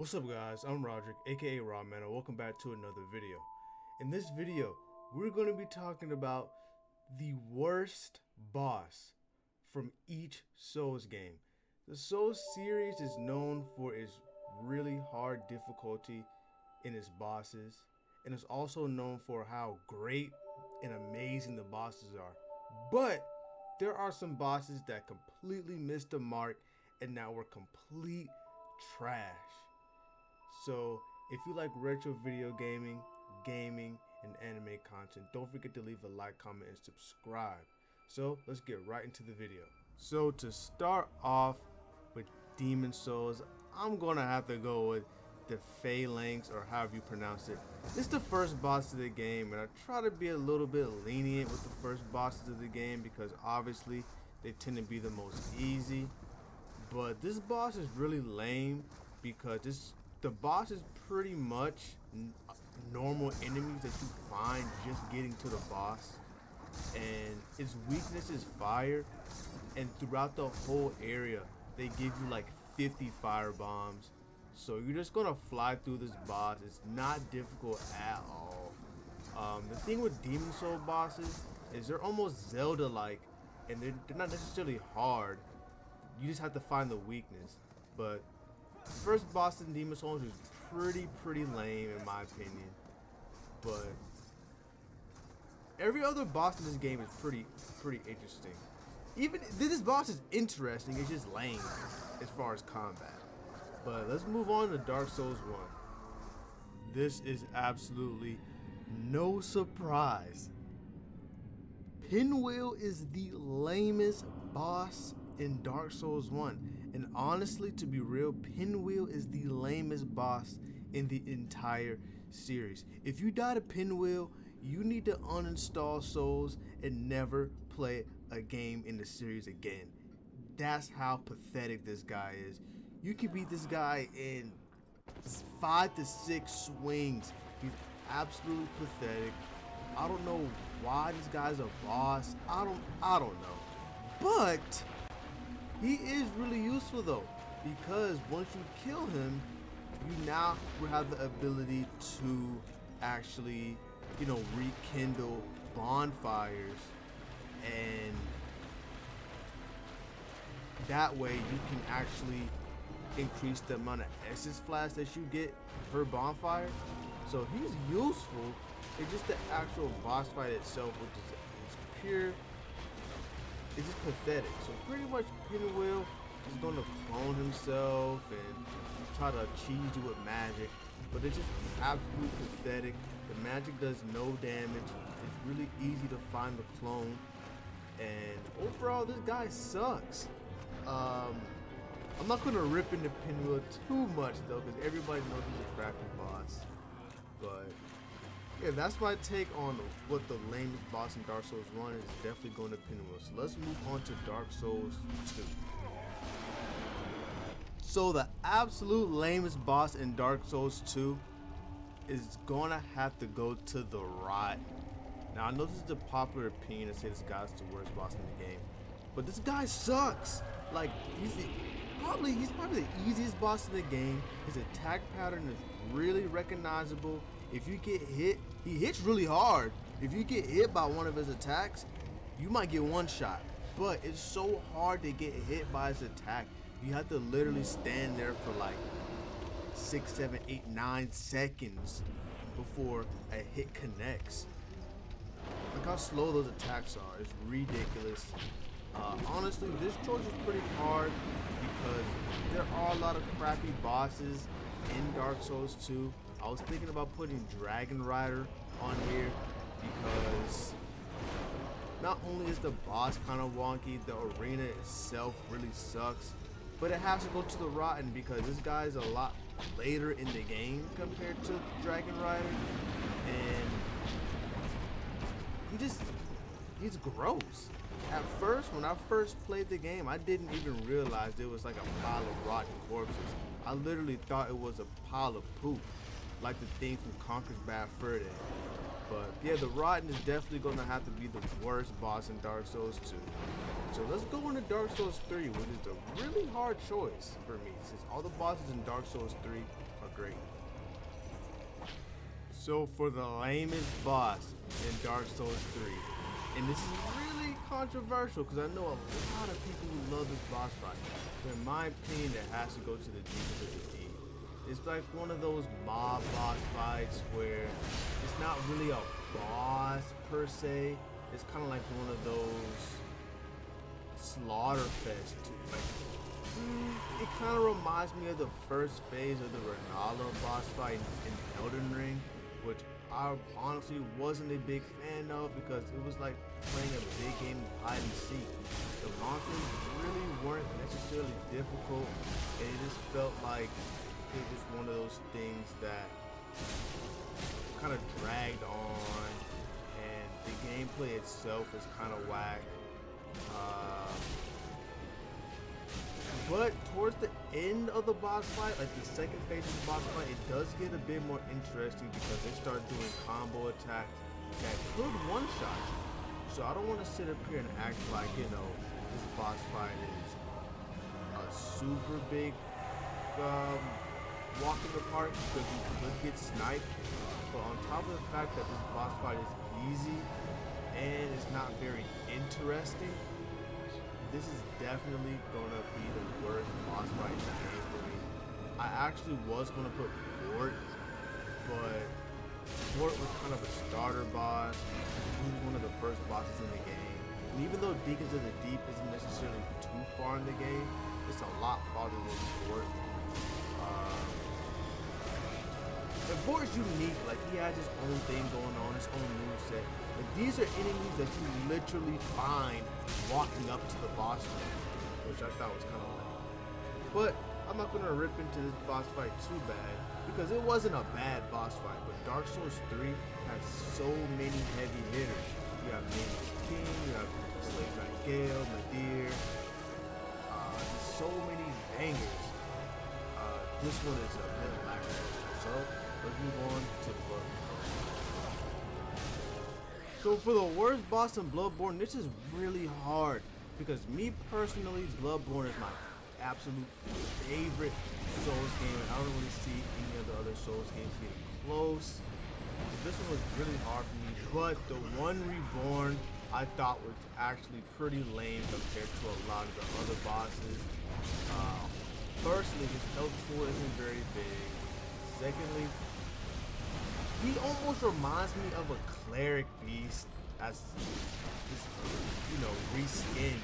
What's up guys, I'm Roderick, aka Rawman, and welcome back to another video. In this video, we're going to be talking about the worst boss from each Souls game. The Souls series is known for its really hard difficulty in its bosses, and it's also known for how great and amazing the bosses are. But there are some bosses that completely missed the mark and now were complete trash. So if you like retro video gaming, and anime content, don't forget to leave a like, comment, and subscribe. So let's get right into the video. So to start off with Demon Souls, I'm gonna have to go with the Phalanx, or however you pronounce it. It's the first boss of the game, and I try to be a little bit lenient with the first bosses of the game because obviously they tend to be the most easy. But this boss is really lame because the boss is pretty much normal enemies that you find just getting to the boss, and its weakness is fire, and throughout the whole area they give you like 50 fire bombs, so you're just gonna fly through this boss. It's not difficult at all. The thing with Demon Soul bosses is they're almost Zelda-like, and they're not necessarily hard. You just have to find the weakness. But the first boss in Demon Souls was pretty lame in my opinion, but every other boss in this game is pretty interesting. Even this boss is interesting, it's just lame as far as combat. But let's move on to Dark Souls 1. This is absolutely no surprise. Pinwheel is the lamest boss in Dark Souls 1, and honestly, to be real, Pinwheel is the lamest boss in the entire series. If you die to Pinwheel, you need to uninstall Souls and never play a game in the series again. That's how pathetic this guy is. You can beat this guy in 5 to 6 swings. He's absolutely pathetic. I don't know why this guy's a boss. I don't know. But he is really useful though, because once you kill him, you now will have the ability to actually, rekindle bonfires, and that way you can actually increase the amount of Estus flash that you get per bonfire. So he's useful. It's just the actual boss fight itself, which is pure. It's just pathetic. So pretty much Pinwheel is going to clone himself and try to cheese you with magic, but it's just absolutely pathetic. The magic does no damage. It's really easy to find the clone, and overall this guy sucks. I'm not going to rip into Pinwheel too much though, because everybody knows he's a crappy boss. But yeah, that's my take on what the lamest boss in Dark Souls 1 is. Definitely going to Pinwheel. So let's move on to Dark Souls 2. So the absolute lamest boss in Dark Souls 2 is gonna have to go to the Rotten. Now I know this is a popular opinion to say this guy's the worst boss in the game, but this guy sucks. Like he's probably the easiest boss in the game. His attack pattern is really recognizable. If you get hit, he hits really hard. If you get hit by one of his attacks, you might get one shot. But it's so hard to get hit by his attack. You have to literally stand there for like 6, 7, 8, 9 seconds before a hit connects. Look how slow those attacks are. It's ridiculous. Honestly, this choice is pretty hard because there are a lot of crappy bosses in Dark Souls 2. I was thinking about putting Dragon Rider on here because not only is the boss kind of wonky, the arena itself really sucks, but it has to go to the Rotten because this guy is a lot later in the game compared to Dragon Rider, and he's gross. At first, when I first played the game, I didn't even realize it was like a pile of rotten corpses. I literally thought it was a pile of poop, like the thing from Conker's Bad Fur Day. But yeah, the Rotten is definitely going to have to be the worst boss in Dark Souls 2. So let's go into Dark Souls 3, which is a really hard choice for me, since all the bosses in Dark Souls 3 are great. So for the lamest boss in Dark Souls 3, and this is really controversial because I know a lot of people who love this boss fight, but in my opinion it has to go to the deepest of the deep. It's like one of those mob boss fights where it's not really a boss per se. It's kind of like one of those slaughterfest too. Like, it kind of reminds me of the first phase of the Renala boss fight in Elden which I honestly wasn't a big fan of because it was like playing a big game of hide and seek. The monsters really weren't necessarily difficult, and it just felt like it was one of those things that kind of dragged on, and the gameplay itself is kind of whack. But towards the end of the boss fight, like the second phase of the boss fight, it does get a bit more interesting because they start doing combo attacks that could one-shot you. So I don't want to sit up here and act like, you know, this boss fight is a super big walk in the park because you could get sniped. But on top of the fact that this boss fight is easy and it's not very interesting, this is definitely gonna be the worst boss fight in the game for me. I actually was gonna put Fort, but Fort was kind of a starter boss. He was one of the first bosses in the game. And even though Deacons of the Deep isn't necessarily too far in the game, it's a lot farther than Fort. And Fort is unique, like he has his own thing going on, his own moveset. But these are enemies that you literally find walking up to the boss fight, which I thought was kind of lame. But I'm not gonna rip into this boss fight too bad because it wasn't a bad boss fight. But Dark Souls 3 has so many heavy hitters. You have Nameless King, you have Slave Knight Gale, Nadir. There's so many bangers. This one is a bit lackluster. So let's move on to Bloodborne. So for the worst boss in Bloodborne, this is really hard because me personally, Bloodborne is my absolute favorite Souls game, and I don't really see any of the other Souls games getting close. This one was really hard for me, but the one Reborn I thought was actually pretty lame compared to a lot of the other bosses. Firstly, his health pool isn't very big. Secondly, he almost reminds me of a cleric beast as just, you know, reskinned.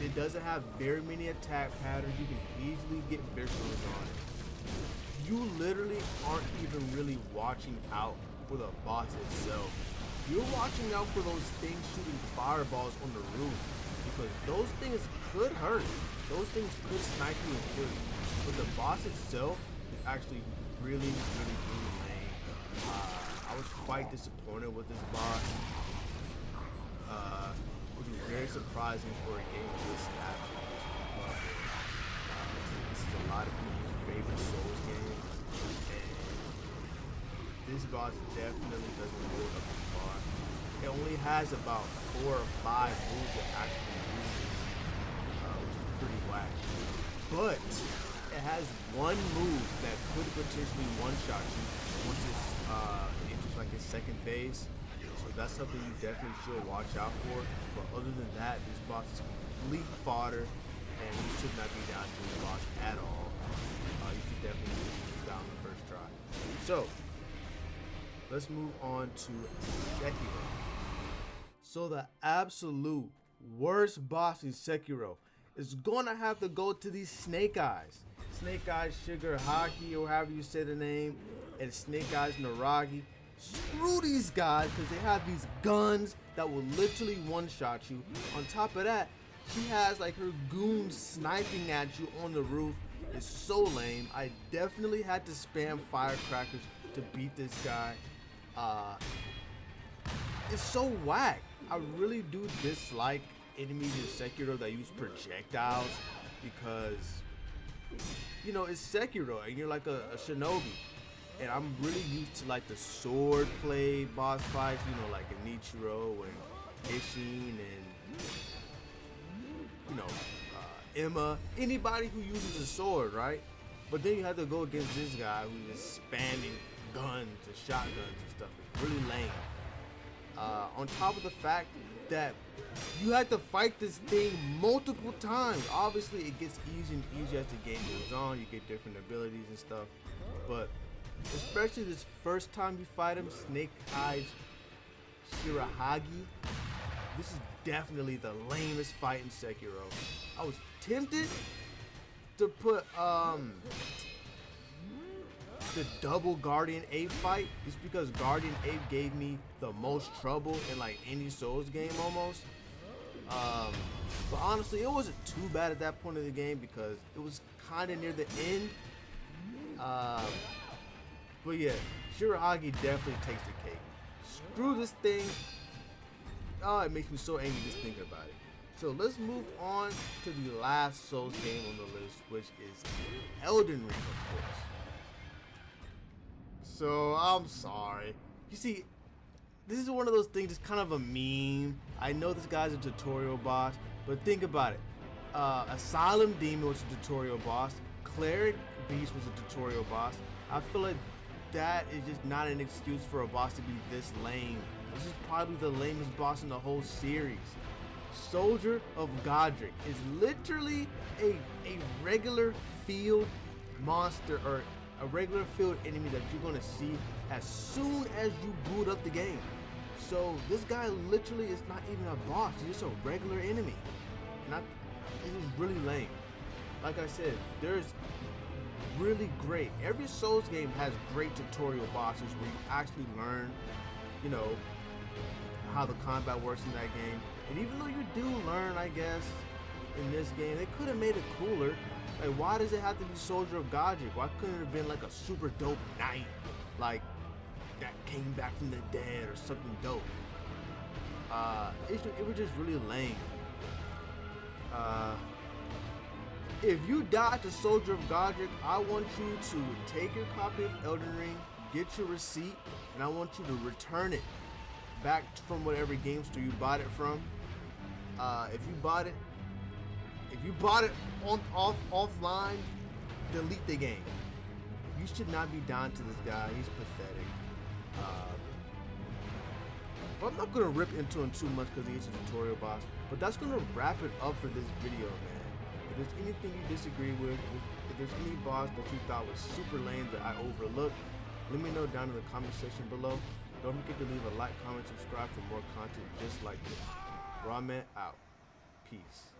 It doesn't have very many attack patterns. You can easily get visuals on it. You literally aren't even really watching out for the boss itself. You're watching out for those things shooting fireballs on the roof because those things could hurt. Those things could snipe you and kill you. But the boss itself is actually really lame. I was quite disappointed with this boss, which was very surprising for a game of this stature. This is a lot of people's favorite Souls game, and this boss definitely doesn't hold up to par. It only has about 4 or 5 moves that actually uses, which is pretty whack. But it has one move that could potentially one-shot you once it's enters like its second phase. So that's something you definitely should watch out for. But other than that, this boss is complete fodder, and you should not be down to the boss at all. You should definitely lose down the first try. So let's move on to Sekiro. So the absolute worst boss in Sekiro is gonna have to go to these Snake Eyes. Snake Eyes Shigaraki, or however you say the name, and Snake Eyes Naragi. Screw these guys because they have these guns that will literally one-shot you. On top of that, she has like her goons sniping at you on the roof. It's so lame. I definitely had to spam firecrackers to beat this guy. It's so whack. I really do dislike enemies in Sekiro that use projectiles because, you know, it's Sekiro and you're like a shinobi. And I'm really used to like the sword play boss fights, you know, like Inichiro and Ishin and, you know, Emma, anybody who uses a sword, right? But then you have to go against this guy who's just spamming guns and shotguns and stuff. It's really lame. On top of the fact that you had to fight this thing multiple times. Obviously, it gets easier and easier as the game goes on. You get different abilities and stuff. But especially this first time you fight him, Snake Eyes Shirahagi, this is definitely the lamest fight in Sekiro. I was tempted to put the double Guardian Ape fight just because Guardian Ape gave me the most trouble in like any Souls game almost. But honestly, it wasn't too bad at that point of the game because it was kind of near the end. But yeah, Shirahagi definitely takes the cake. Screw this thing. Oh, it makes me so angry just thinking about it. So let's move on to the last Souls game on the list, which is Elden Ring, of course. So I'm sorry. You see, this is one of those things, it's kind of a meme. I know this guy's a tutorial boss, but think about it. Asylum Demon was a tutorial boss. Cleric Beast was a tutorial boss. I feel like that is just not an excuse for a boss to be this lame. This is probably the lamest boss in the whole series. Soldier of Godric is literally a regular field monster or a regular field enemy that you're gonna see as soon as you boot up the game. So this guy literally is not even a boss, he's just a regular enemy. And it is really lame. Like I said, there's really great. Every Souls game has great tutorial bosses where you actually learn, you know, how the combat works in that game. And even though you do learn, I guess, in this game, they could have made it cooler. Like, why does it have to be Soldier of Godric? Why couldn't it have been like a super dope knight, like that came back from the dead or something dope? It was just really lame. If you die to Soldier of Godric, I want you to take your copy of Elden Ring, get your receipt, and I want you to return it back from whatever game store you bought it from. If you bought it offline, delete the game. You should not be down to this guy. He's pathetic. But I'm not gonna rip into him too much because he's a tutorial boss. But that's gonna wrap it up for this video, man. If there's anything you disagree with, if there's any boss that you thought was super lame that I overlooked, let me know down in the comment section below. Don't forget to leave a like, comment, subscribe for more content just like this. Rawman out. Peace.